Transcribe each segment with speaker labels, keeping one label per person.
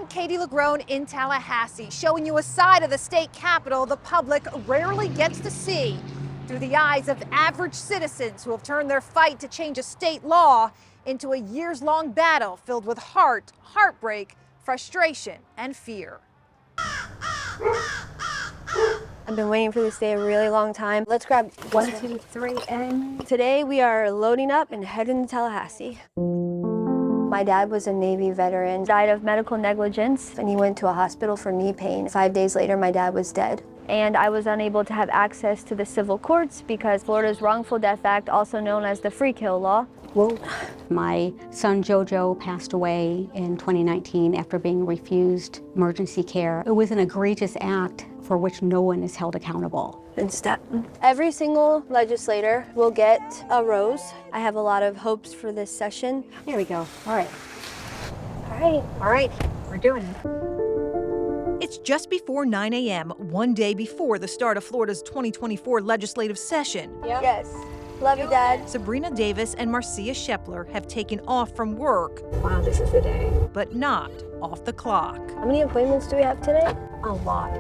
Speaker 1: I'm Katie LaGrone in Tallahassee, showing you a side of the state capitol the public rarely gets to see through the eyes of average citizens who have turned their fight to change a state law into a years-long battle filled with heartbreak, frustration, and fear.
Speaker 2: I've been waiting for this day a really long time. Let's grab 1, 2, 3, and today we are loading up and heading to Tallahassee. My dad was a Navy veteran, died of medical negligence, and he went to a hospital for knee pain. 5 days later, my dad was dead. And I was unable to have access to the civil courts because Florida's Wrongful Death Act, also known as the Free Kill Law.
Speaker 3: Whoa. My son Jojo passed away in 2019 after being refused emergency care. It was an egregious act for which no one is held accountable.
Speaker 2: Every single legislator will get a rose. I have a lot of hopes for this session.
Speaker 3: Here we go. All right.
Speaker 2: All right, we're doing it.
Speaker 1: It's just before 9 a.m., one day before the start of Florida's 2024 legislative session.
Speaker 2: Yep. Yes. Love you, Dad.
Speaker 1: Sabrina Davis and Marcia Shepler have taken off from work.
Speaker 3: Wow, this is the day.
Speaker 1: But not off the clock.
Speaker 2: How many appointments do we have today?
Speaker 3: A lot.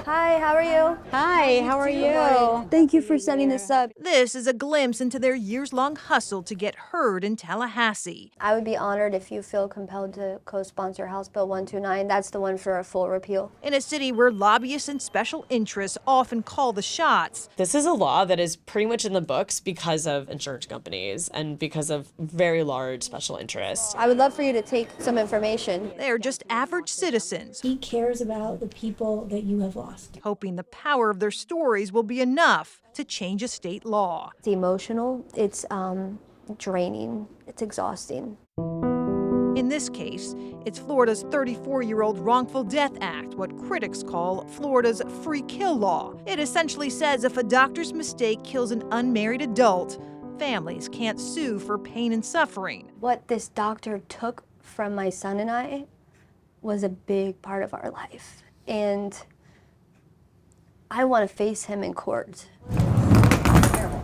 Speaker 2: Hi, how are you?
Speaker 3: Hi, how are you?
Speaker 2: Thank you for setting this up.
Speaker 1: This is a glimpse into their years-long hustle to get heard in Tallahassee.
Speaker 2: I would be honored if you feel compelled to co-sponsor House Bill 129. That's the one for a full repeal.
Speaker 1: In a city where lobbyists and special interests often call the shots.
Speaker 4: This is a law that is pretty much in the books because of insurance companies and because of very large special interests.
Speaker 2: I would love for you to take some information.
Speaker 1: They're just average citizens.
Speaker 5: He cares about the people that you have lost.
Speaker 1: Hoping the power of their stories will be enough to change a state law.
Speaker 2: It's emotional, it's draining, it's exhausting.
Speaker 1: In this case, it's Florida's 34-year-old Wrongful Death Act, what critics call Florida's Free Kill Law. It essentially says if a doctor's mistake kills an unmarried adult, families can't sue for pain and suffering.
Speaker 2: What this doctor took from my son and I was a big part of our life. And I want to face him in court.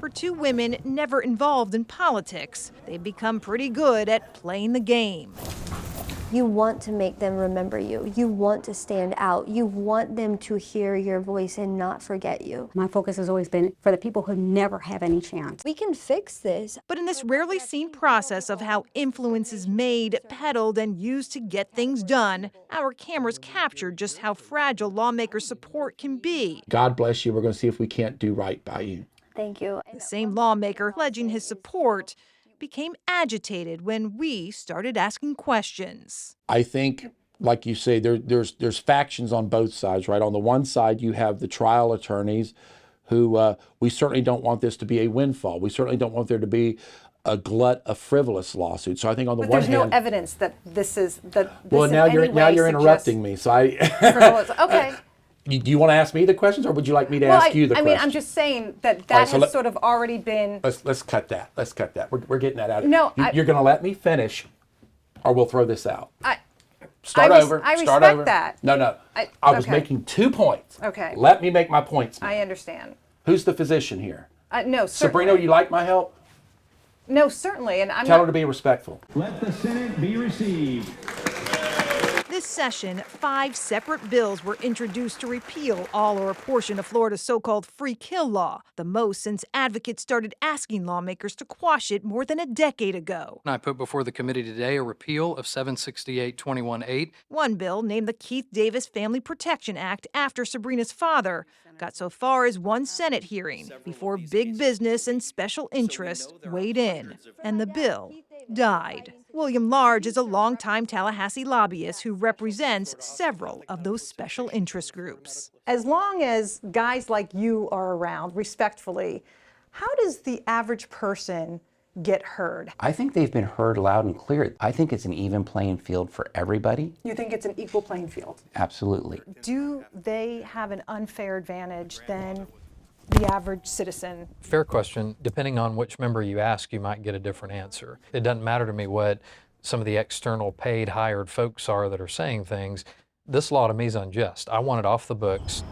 Speaker 1: For two women never involved in politics, they've become pretty good at playing the game.
Speaker 2: You want to make them remember you. You want to stand out. You want them to hear your voice and not forget you.
Speaker 3: My focus has always been for the people who never have any chance.
Speaker 2: We can fix this.
Speaker 1: But in this rarely seen process of how influence is made, peddled, and used to get things done, our cameras captured just how fragile lawmaker support can be.
Speaker 6: God bless you. We're going to see if we can't do right by you.
Speaker 2: Thank you.
Speaker 1: The same lawmaker pledging his support became agitated when we started asking questions.
Speaker 6: I think, like you say, there's factions on both sides, right? On the one side, you have the trial attorneys who we certainly don't want this to be a windfall. We certainly don't want there to be a glut of frivolous lawsuits. So I think on the one hand,
Speaker 7: there's no evidence that this is that. This
Speaker 6: well, now you're interrupting me. So
Speaker 7: okay.
Speaker 6: Do you want to ask me the questions, or would you like me to ask you the questions?
Speaker 7: I mean, I'm just saying that
Speaker 6: right, so
Speaker 7: has sort of already been.
Speaker 6: Let's cut that. Let's cut that. We're getting that out.
Speaker 7: No,
Speaker 6: you're going to let me finish, or we'll throw this out.
Speaker 7: Start over.
Speaker 6: I
Speaker 7: respect that.
Speaker 6: No. I was making 2 points.
Speaker 7: Okay.
Speaker 6: Let me make my points.
Speaker 7: I understand.
Speaker 6: Who's the physician here?
Speaker 7: No, certainly.
Speaker 6: Sabrina, you like my help?
Speaker 7: No, certainly, and I'm
Speaker 6: Tell her to be respectful.
Speaker 8: Let the Senate be received.
Speaker 1: This session, 5 separate bills were introduced to repeal all or a portion of Florida's so-called free kill law, the most since advocates started asking lawmakers to quash it more than a decade ago.
Speaker 9: I put before the committee today a repeal of 768-21-8.
Speaker 1: One bill, named the Keith Davis Family Protection Act after Sabrina's father, got so far as one Senate hearing before big business and special interests weighed in, and the bill died. William Large is a longtime Tallahassee lobbyist who represents several of those special interest groups.
Speaker 7: As long as guys like you are around, respectfully, how does the average person get heard?
Speaker 10: I think they've been heard loud and clear. I think it's an even playing field for everybody.
Speaker 7: You think it's an equal playing field?
Speaker 10: Absolutely.
Speaker 7: Do they have an unfair advantage than the average citizen?
Speaker 9: Fair question. Depending on which member you ask, you might get a different answer. It doesn't matter to me what some of the external paid hired folks are that are saying things. This law to me is unjust. I want it off the books.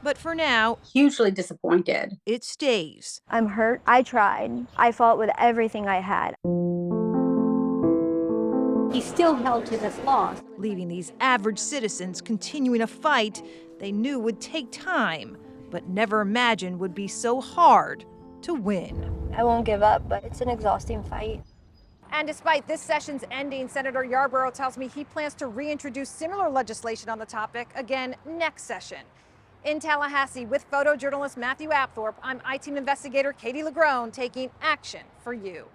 Speaker 1: But for now,
Speaker 3: Hugely disappointed.
Speaker 1: it stays.
Speaker 2: I'm hurt. I tried. I fought with everything I had.
Speaker 3: He still held to this law.
Speaker 1: leaving these average citizens continuing a fight they knew would take time, but never imagined would be so hard to win.
Speaker 2: I won't give up, but it's an exhausting fight.
Speaker 7: And despite this session's ending, Senator Yarborough tells me he plans to reintroduce similar legislation on the topic again next session. In Tallahassee, with photojournalist Matthew Apthorpe, I'm I-Team investigator Katie LaGrone taking action for you.